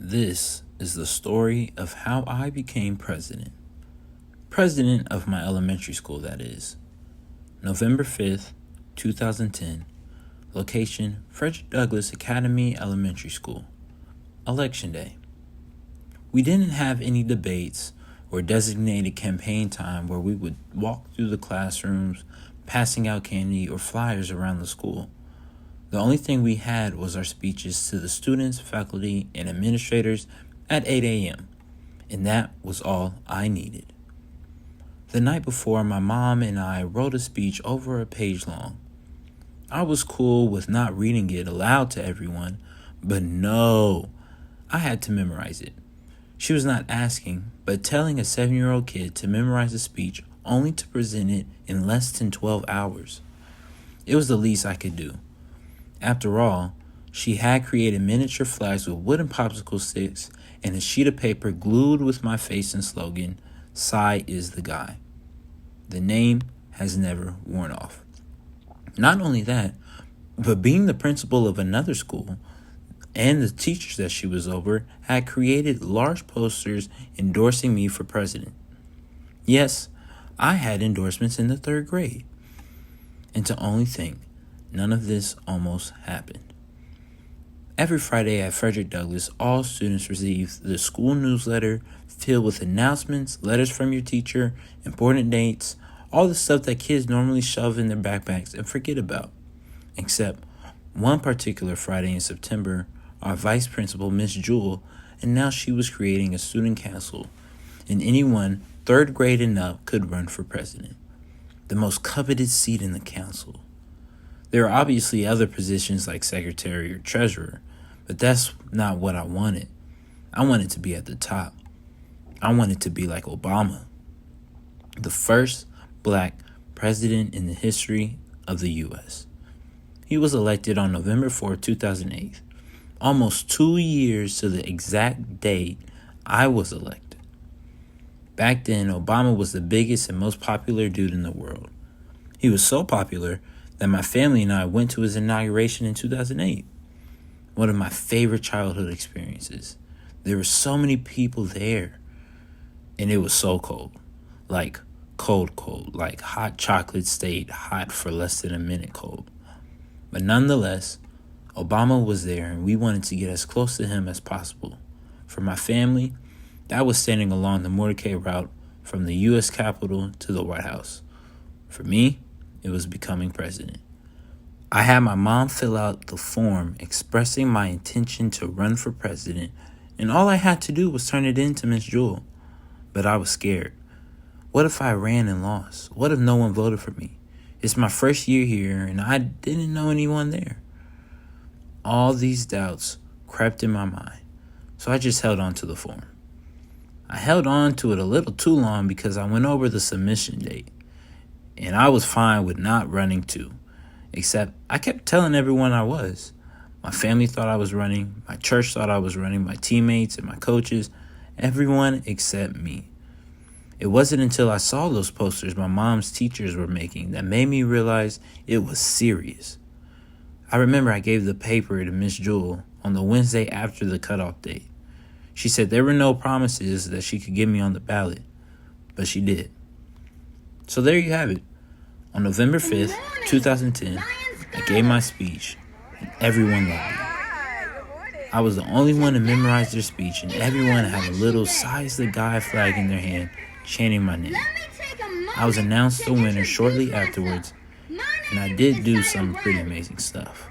This is the story of how I became president. President of my elementary school, that is. November 5th, 2010. Location, Frederick Douglass Academy Elementary School. Election Day. We didn't have any debates or designated campaign time where we would walk through the classrooms, passing out candy or flyers around the school. The only thing we had was our speeches to the students, faculty, and administrators at 8 a.m., and that was all I needed. The night before, my mom and I wrote a speech over a page long. I was cool with not reading it aloud to everyone, but no, I had to memorize it. She was not asking, but telling a 7-year-old kid to memorize a speech only to present it in less than 12 hours. It was the least I could do. After all, she had created miniature flags with wooden popsicle sticks and a sheet of paper glued with my face and slogan, "Cy is the guy." The name has never worn off. Not only that, but being the principal of another school and the teachers that she was over had created large posters endorsing me for president. Yes, I had endorsements in the 3rd grade. And to only think, none of this almost happened. Every Friday at Frederick Douglass, all students receive the school newsletter filled with announcements, letters from your teacher, important dates, all the stuff that kids normally shove in their backpacks and forget about. Except one particular Friday in September, our vice principal, Miss Jewell, announced she was creating a student council, and anyone 3rd grade and up could run for president. The most coveted seat in the council. There are obviously other positions like secretary or treasurer, but that's not what I wanted. I wanted to be at the top. I wanted to be like Obama, the first Black president in the history of the U.S. He was elected on November 4, 2008, almost 2 years to the exact date I was elected. Back then, Obama was the biggest and most popular dude in the world. He was so popular that my family and I went to his inauguration in 2008. One of my favorite childhood experiences. There were so many people there, and it was so cold. Like cold, like hot chocolate stayed hot for less than a minute cold. But nonetheless, Obama was there, and we wanted to get as close to him as possible. For my family, that was standing along the Mordecai route from the U.S. Capitol to the White House. For me, it was becoming president. I had my mom fill out the form expressing my intention to run for president, and all I had to do was turn it in to Miss Jewell. But I was scared. What if I ran and lost? What if no one voted for me? It's my first year here, and I didn't know anyone there. All these doubts crept in my mind, so I just held on to the form. I held on to it a little too long because I went over the submission date. And I was fine with not running too, except I kept telling everyone I was. My family thought I was running, my church thought I was running, my teammates and my coaches, everyone except me. It wasn't until I saw those posters my mom's teachers were making that made me realize it was serious. I remember I gave the paper to Miss Jewell on the Wednesday after the cutoff date. She said there were no promises that she could get me on the ballot, but she did. So there you have it. On November 5th, 2010, I gave my speech, and everyone loved it. I was the only one to memorize their speech, and everyone had a little "Cy is the guy" flag in their hand, chanting my name. I was announced the winner shortly afterwards, and I did do some pretty amazing stuff.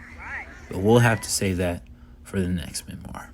But we'll have to save that for the next memoir.